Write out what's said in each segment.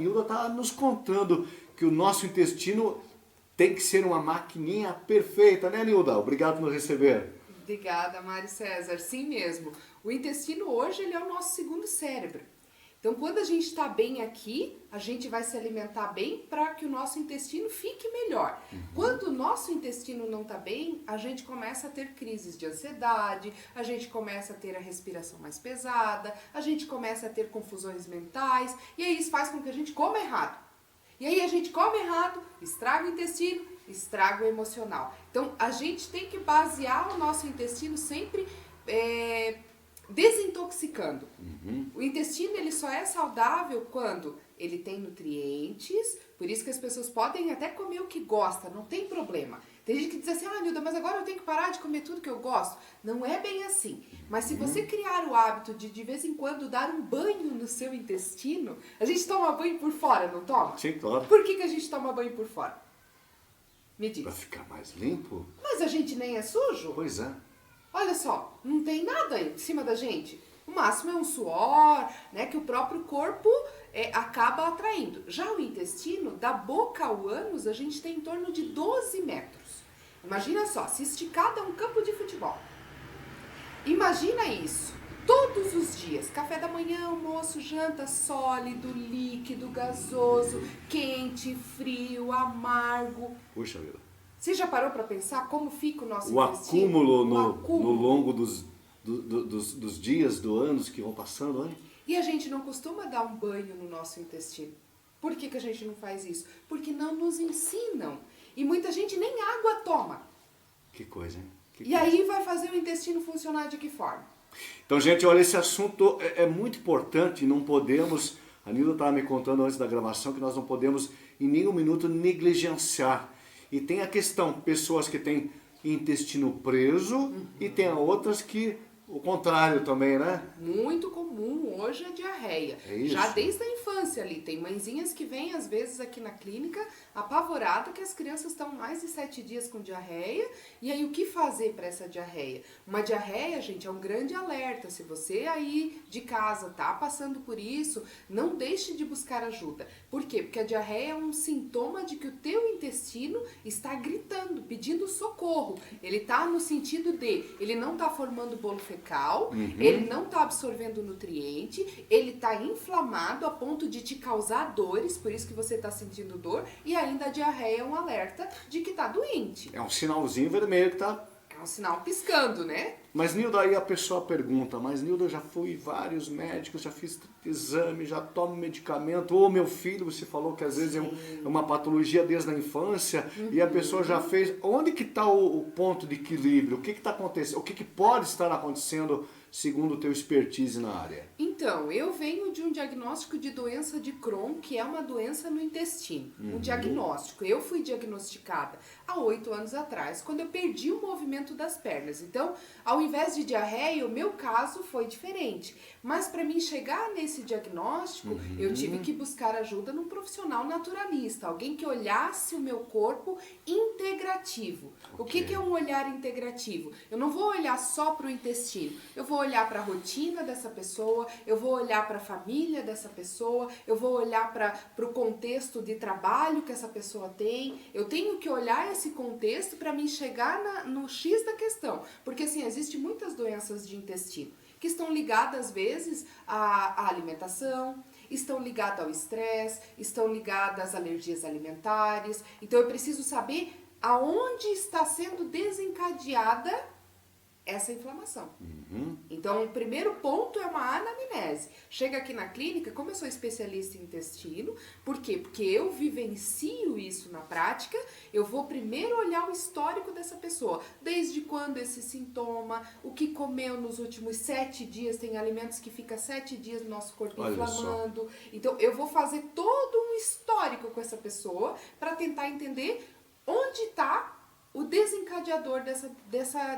Nilda está nos contando que o nosso intestino tem que ser uma maquininha perfeita, né, Nilda? Obrigado por nos receber. Obrigada, Mário César. Sim mesmo. O intestino hoje ele é o nosso segundo cérebro. Então, quando a gente está bem aqui, a gente vai se alimentar bem para que o nosso intestino fique melhor. Quando o nosso intestino não está bem, a gente começa a ter crises de ansiedade, a gente começa a ter a respiração mais pesada, a gente começa a ter confusões mentais, e aí isso faz com que a gente coma errado. E aí a gente come errado, estraga o intestino, estraga o emocional. Então, a gente tem que basear o nosso intestino sempre desintoxicando. O intestino ele só é saudável quando ele tem nutrientes, por isso que as pessoas podem até comer o que gosta, não tem problema. Tem gente que diz assim, Nilda, mas agora eu tenho que parar de comer tudo que eu gosto. Não é bem assim. Mas se você criar o hábito de vez em quando dar um banho no seu intestino, a gente toma banho por fora, não toma? Sim, claro. Por que a gente toma banho por fora? Me diz. Para ficar mais limpo? Mas a gente nem é sujo? Pois é. Olha só, não tem nada em cima da gente. O máximo é um suor, né, que o próprio corpo acaba atraindo. Já o intestino, da boca ao ânus, a gente tem em torno de 12 metros. Imagina só, se esticar é um campo de futebol. Imagina isso, todos os dias, café da manhã, almoço, janta, sólido, líquido, gasoso, quente, frio, amargo. Puxa vida. Você já parou para pensar como fica o nosso O intestino? acúmulo O no longo dos dias, do anos que vão passando, né? E a gente não costuma dar um banho no nosso intestino. Por que a gente não faz isso? Porque não nos ensinam. E muita gente nem água toma. Que coisa, hein? E aí vai fazer o intestino funcionar de que forma? Então, gente, olha, esse assunto é muito importante, não podemos, a Nilda estava me contando antes da gravação, que nós não podemos em nenhum minuto negligenciar. E tem a questão, pessoas que têm intestino preso e tem outras que, o contrário também, né? Muito comum hoje a diarreia. É isso. Já desde a infância ali. Tem mãezinhas que vêm às vezes aqui na clínica apavorada que as crianças estão mais de 7 dias com diarreia. E aí o que fazer para essa diarreia? Uma diarreia, gente, é um grande alerta. Se você aí de casa tá passando por isso, não deixe de buscar ajuda. Por quê? Porque a diarreia é um sintoma de que o teu intestino está gritando, pedindo socorro. Ele tá no sentido de, ele não tá formando bolo fecal, ele não está absorvendo nutriente, ele está inflamado a ponto de te causar dores, por isso que você está sentindo dor, e ainda a diarreia é um alerta de que está doente. É um sinalzinho vermelho que tá... É um sinal piscando, né? Mas, Nilda, aí a pessoa pergunta, mas, Nilda, eu já fui em vários médicos, já fiz exame, já tomo medicamento, ou meu filho, você falou que às vezes é uma patologia desde a infância, e a pessoa já fez. Onde que está o ponto de equilíbrio? O que está acontecendo? O que pode estar acontecendo segundo o teu expertise na área? Então, eu venho de um diagnóstico de doença de Crohn, que é uma doença no intestino. Um diagnóstico. Eu fui diagnosticada há 8 anos atrás, quando eu perdi o movimento das pernas. Então, ao invés de diarreia, o meu caso foi diferente. Mas para mim chegar nesse diagnóstico, eu tive que buscar ajuda num profissional naturalista, alguém que olhasse o meu corpo integrativo. O que é um olhar integrativo? Eu não vou olhar só para o intestino, eu vou olhar para a rotina dessa pessoa, eu vou olhar para a família dessa pessoa, eu vou olhar para o contexto de trabalho que essa pessoa tem. Eu tenho que olhar esse contexto para mim chegar no X da questão. Porque assim, existem muitas doenças de intestino que estão ligadas às vezes à alimentação, estão ligadas ao estresse, estão ligadas às alergias alimentares. Então eu preciso saber aonde está sendo desencadeada essa inflamação. Então, o primeiro ponto é uma anamnese. Chega aqui na clínica, como eu sou especialista em intestino, por quê? Porque eu vivencio isso na prática, eu vou primeiro olhar o histórico dessa pessoa. Desde quando esse sintoma, o que comeu nos últimos 7 dias, tem alimentos que ficam 7 dias no nosso corpo inflamando. Então, eu vou fazer todo um histórico com essa pessoa para tentar entender onde está o desencadeador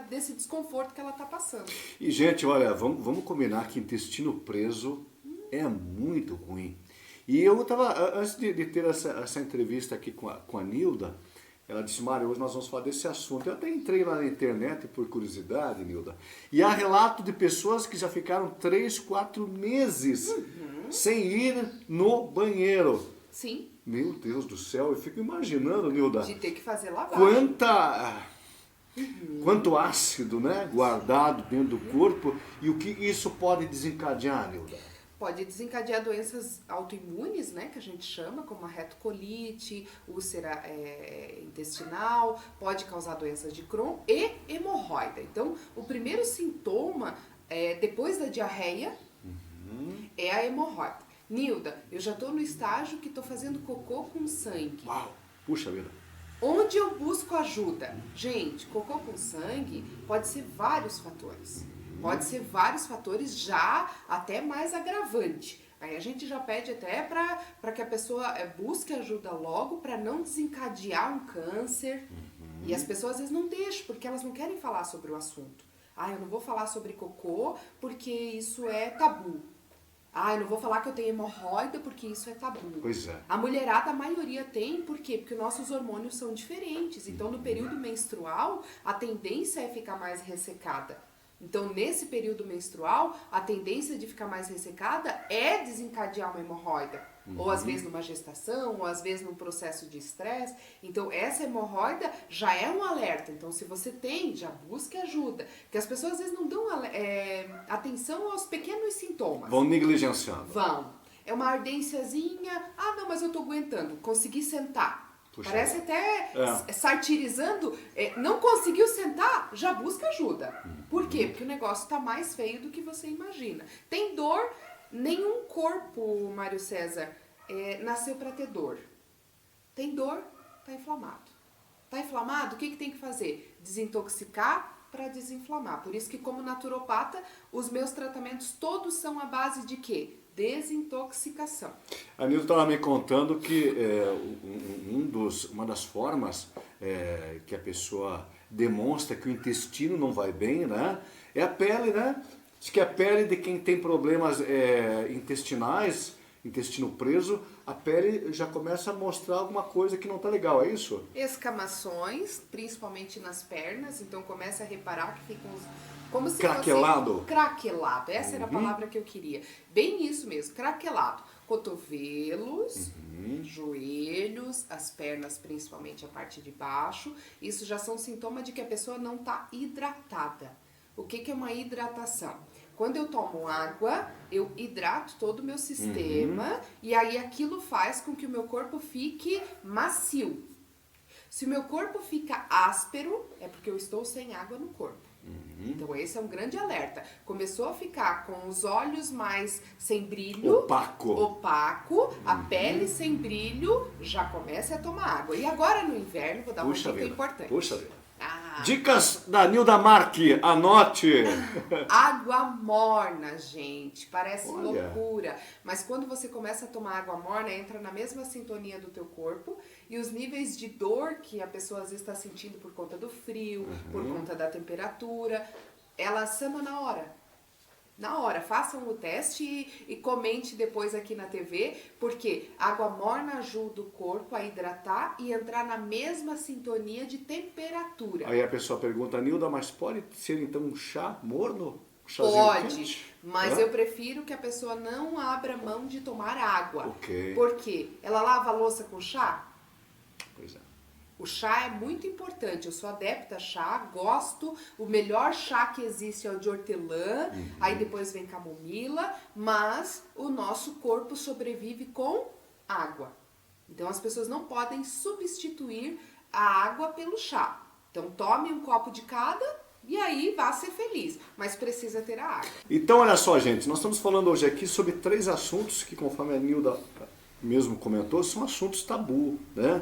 desse desconforto que ela está passando. E, gente, olha, vamos combinar que intestino preso é muito ruim. E eu estava, antes de ter essa entrevista aqui com a Nilda, ela disse, Mário, hoje nós vamos falar desse assunto. Eu até entrei lá na internet por curiosidade, Nilda, e há relato de pessoas que já ficaram 3, 4 meses sem ir no banheiro. Sim. Meu Deus do céu, eu fico imaginando, Nilda, De ter que fazer lavagem. quanto ácido, né, guardado dentro do corpo e o que isso pode desencadear, Nilda? Pode desencadear doenças autoimunes, né, que a gente chama, como a retocolite, úlcera intestinal, pode causar doenças de Crohn e hemorroida. Então, o primeiro sintoma, depois da diarreia, é a hemorroida. Nilda, eu já estou no estágio que estou fazendo cocô com sangue. Uau, puxa vida. Onde eu busco ajuda? Gente, cocô com sangue pode ser vários fatores. Pode ser vários fatores, já até mais agravante. Aí a gente já pede até para que a pessoa busque ajuda logo para não desencadear um câncer. E as pessoas às vezes não deixam, porque elas não querem falar sobre o assunto. Ah, eu não vou falar sobre cocô porque isso é tabu. Ah, eu não vou falar que eu tenho hemorroida porque isso é tabu. Pois é. A mulherada, a maioria tem, por quê? Porque nossos hormônios são diferentes. Então, no período menstrual, a tendência é ficar mais ressecada. Então, nesse período menstrual, a tendência de ficar mais ressecada é desencadear uma hemorroida. Ou às vezes numa gestação, ou às vezes num processo de estresse. Então, essa hemorroida já é um alerta. Então, se você tem, já busque ajuda. Porque as pessoas às vezes não dão atenção aos pequenos sintomas. Vão negligenciando. Vão. É uma ardênciazinha. Ah, não, mas eu tô aguentando. Consegui sentar. Puxa, Parece até satirizando. Não conseguiu sentar? Já busca ajuda. Por quê? Porque o negócio tá mais feio do que você imagina. Tem dor. Nenhum corpo, Mário César, nasceu para ter dor. Tem dor, tá inflamado. Tá inflamado, o que tem que fazer? Desintoxicar para desinflamar. Por isso que, como naturopata, os meus tratamentos todos são à base de quê? Desintoxicação. A Nilda estava me contando que uma das formas que a pessoa demonstra que o intestino não vai bem, né, é a pele, né? Diz que a pele de quem tem problemas intestinais, intestino preso, a pele já começa a mostrar alguma coisa que não está legal, é isso? Escamações, principalmente nas pernas, então começa a reparar que ficam como se craquelado? Fosse craquelado, essa era a palavra que eu queria. Bem isso mesmo, craquelado. Cotovelos, joelhos, as pernas, principalmente a parte de baixo, isso já são sintomas de que a pessoa não está hidratada. O que é uma hidratação? Quando eu tomo água, eu hidrato todo o meu sistema e aí aquilo faz com que o meu corpo fique macio. Se o meu corpo fica áspero, é porque eu estou sem água no corpo. Então esse é um grande alerta. Começou a ficar com os olhos mais sem brilho, opaco, a pele sem brilho, já comece a tomar água. E agora no inverno, vou dar uma dica importante. Puxa vida. Dicas da Nilda Marque, anote! Água morna, gente, parece loucura, mas quando você começa a tomar água morna, entra na mesma sintonia do teu corpo e os níveis de dor que a pessoa às vezes está sentindo por conta do frio, por conta da temperatura, ela sana na hora. Na hora, façam o teste e comente depois aqui na TV, porque água morna ajuda o corpo a hidratar e entrar na mesma sintonia de temperatura. Aí a pessoa pergunta, Nilda, mas pode ser então um chá morno? Pode, quente? Mas eu prefiro que a pessoa não abra mão de tomar água. Okay. Por quê? Ela lava a louça com chá? Pois é. O chá é muito importante, eu sou adepta a chá, gosto, o melhor chá que existe é o de hortelã, aí depois vem camomila, mas o nosso corpo sobrevive com água. Então as pessoas não podem substituir a água pelo chá. Então tome um copo de cada e aí vá ser feliz, mas precisa ter a água. Então olha só, gente, nós estamos falando hoje aqui sobre 3 assuntos que, conforme a Nilda mesmo comentou, são assuntos tabu, né?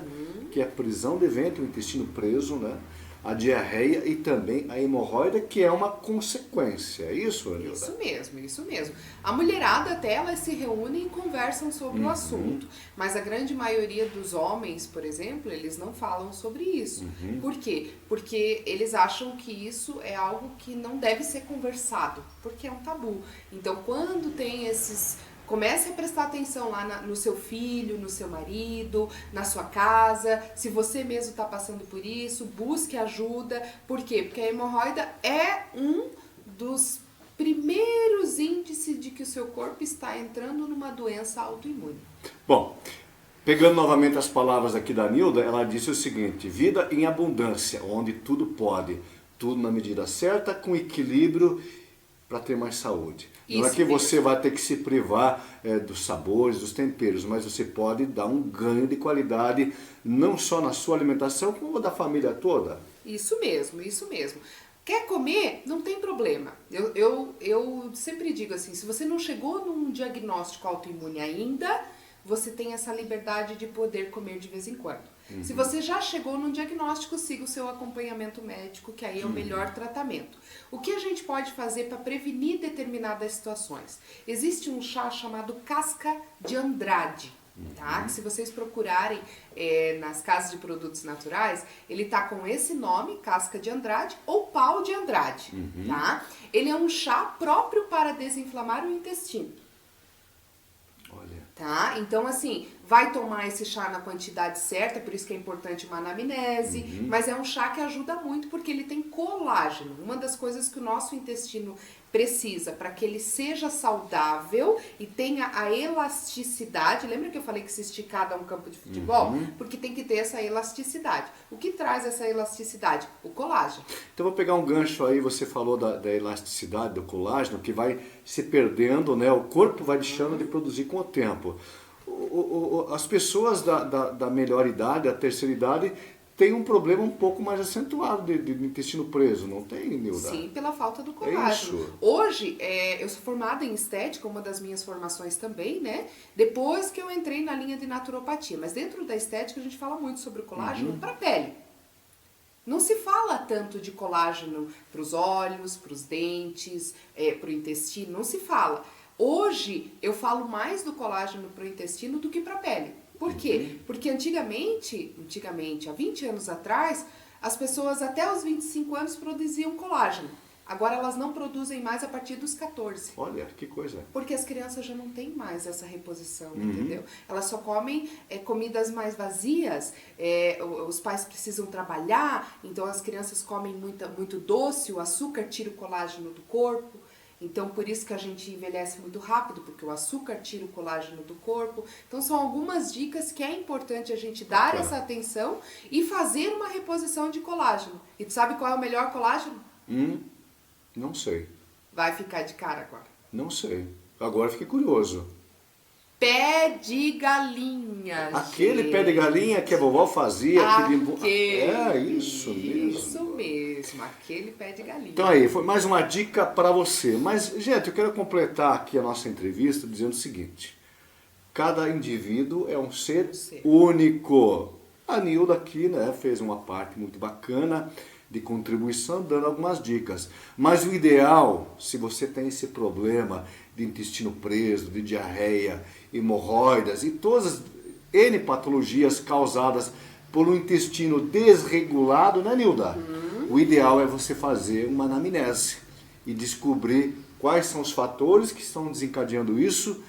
Que é a prisão de ventre, o intestino preso, né? A diarreia e também a hemorroida, que é uma consequência. É isso, Nilda? Isso mesmo. A mulherada até elas se reúnem e conversam sobre o assunto, mas a grande maioria dos homens, por exemplo, eles não falam sobre isso. Por quê? Porque eles acham que isso é algo que não deve ser conversado, porque é um tabu. Então, quando tem esses... Comece a prestar atenção lá no seu filho, no seu marido, na sua casa. Se você mesmo está passando por isso, busque ajuda. Por quê? Porque a hemorroida é um dos primeiros índices de que o seu corpo está entrando numa doença autoimune. Bom, Pegando novamente as palavras aqui da Nilda, ela disse o seguinte: vida em abundância, onde tudo pode, tudo na medida certa, com equilíbrio para ter mais saúde. Não é que você vai ter que se privar dos sabores, dos temperos, mas você pode dar um ganho de qualidade, não só na sua alimentação, como da família toda. Isso mesmo, isso mesmo. Quer comer? Não tem problema. Eu sempre digo assim, se você não chegou num diagnóstico autoimune ainda, você tem essa liberdade de poder comer de vez em quando. Se você já chegou num diagnóstico, siga o seu acompanhamento médico, que aí é o melhor tratamento. O que a gente pode fazer para prevenir determinadas situações? Existe um chá chamado casca de Andrade. Tá? Que se vocês procurarem nas casas de produtos naturais, ele tá com esse nome, casca de Andrade ou pau de Andrade. Tá? Ele é um chá próprio para desinflamar o intestino. Olha. Tá? Então, assim, vai tomar esse chá na quantidade certa, por isso que é importante uma anamnese, mas é um chá que ajuda muito porque ele tem colágeno. Uma das coisas que o nosso intestino precisa para que ele seja saudável e tenha a elasticidade. Lembra que eu falei que se esticar dá um campo de futebol? Porque tem que ter essa elasticidade. O que traz essa elasticidade? O colágeno. Então vou pegar um gancho aí, você falou da elasticidade, do colágeno, que vai se perdendo, né? O corpo vai deixando de produzir com o tempo. As pessoas da melhor idade, da terceira idade, têm um problema um pouco mais acentuado de intestino preso, não tem, Nilda? Sim, pela falta do colágeno. Isso. Hoje, eu sou formada em estética, uma das minhas formações também, né? Depois que eu entrei na linha de naturopatia. Mas dentro da estética a gente fala muito sobre o colágeno para a pele. Não se fala tanto de colágeno para os olhos, para os dentes, para o intestino, não se fala. Hoje eu falo mais do colágeno para o intestino do que para a pele. Por quê? Porque antigamente, há 20 anos atrás, as pessoas até os 25 anos produziam colágeno. Agora elas não produzem mais a partir dos 14. Olha, que coisa. Porque as crianças já não têm mais essa reposição, entendeu? Elas só comem comidas mais vazias, os pais precisam trabalhar, então as crianças comem muito doce, o açúcar tira o colágeno do corpo. Então, por isso que a gente envelhece muito rápido, porque o açúcar tira o colágeno do corpo. Então, são algumas dicas que é importante a gente dar essa atenção e fazer uma reposição de colágeno. E tu sabe qual é o melhor colágeno? Não sei. Vai ficar de cara agora. Não sei. Agora fiquei curioso. Pé de galinha. Aquele gente. pé de galinha que a vovó fazia. Isso mesmo. Isso mesmo, aquele pé de galinha. Então aí, foi mais uma dica para você. Mas, gente, eu quero completar aqui a nossa entrevista dizendo o seguinte. Cada indivíduo é um ser único. A Nilda aqui, né, fez uma parte muito bacana de contribuição, dando algumas dicas. Mas o ideal, se você tem esse problema de intestino preso, de diarreia, hemorroidas e todas as N patologias causadas por um intestino desregulado, né, Nilda? O ideal é você fazer uma anamnese e descobrir quais são os fatores que estão desencadeando isso,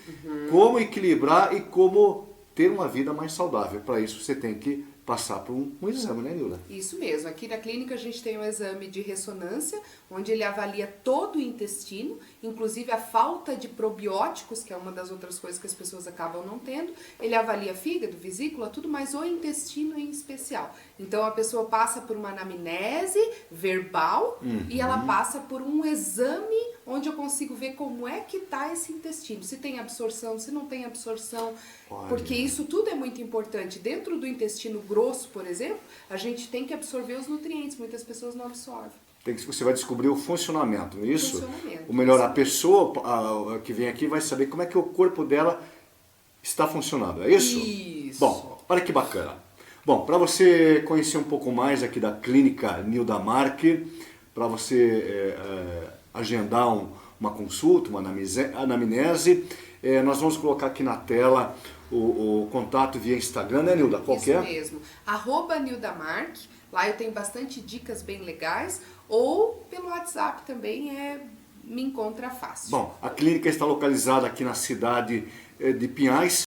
como equilibrar e como ter uma vida mais saudável. Para isso você tem que passar por um exame, né, Nilda? Isso mesmo. Aqui na clínica a gente tem um exame de ressonância, onde ele avalia todo o intestino, inclusive a falta de probióticos, que é uma das outras coisas que as pessoas acabam não tendo. Ele avalia fígado, vesícula, tudo, mas o intestino em especial. Então a pessoa passa por uma anamnese verbal e ela passa por um exame onde eu consigo ver como é que está esse intestino, se tem absorção, se não tem absorção, porque isso tudo é muito importante. Dentro do intestino grosso, por exemplo, a gente tem que absorver os nutrientes, muitas pessoas não absorvem. Você vai descobrir o funcionamento, não é isso? Funcionamento. O melhor, a pessoa que vem aqui vai saber como é que o corpo dela está funcionando, é isso? Isso. Bom, olha que bacana. Bom, para você conhecer um pouco mais aqui da clínica Nilda Mark, para você agendar uma consulta, uma anamnese, nós vamos colocar aqui na tela o contato via Instagram, né, Nilda? Qual que é? Isso mesmo. @NildaMark. Lá eu tenho bastante dicas bem legais. Ou pelo WhatsApp também me encontra fácil. Bom, a clínica está localizada aqui na cidade de Pinhais.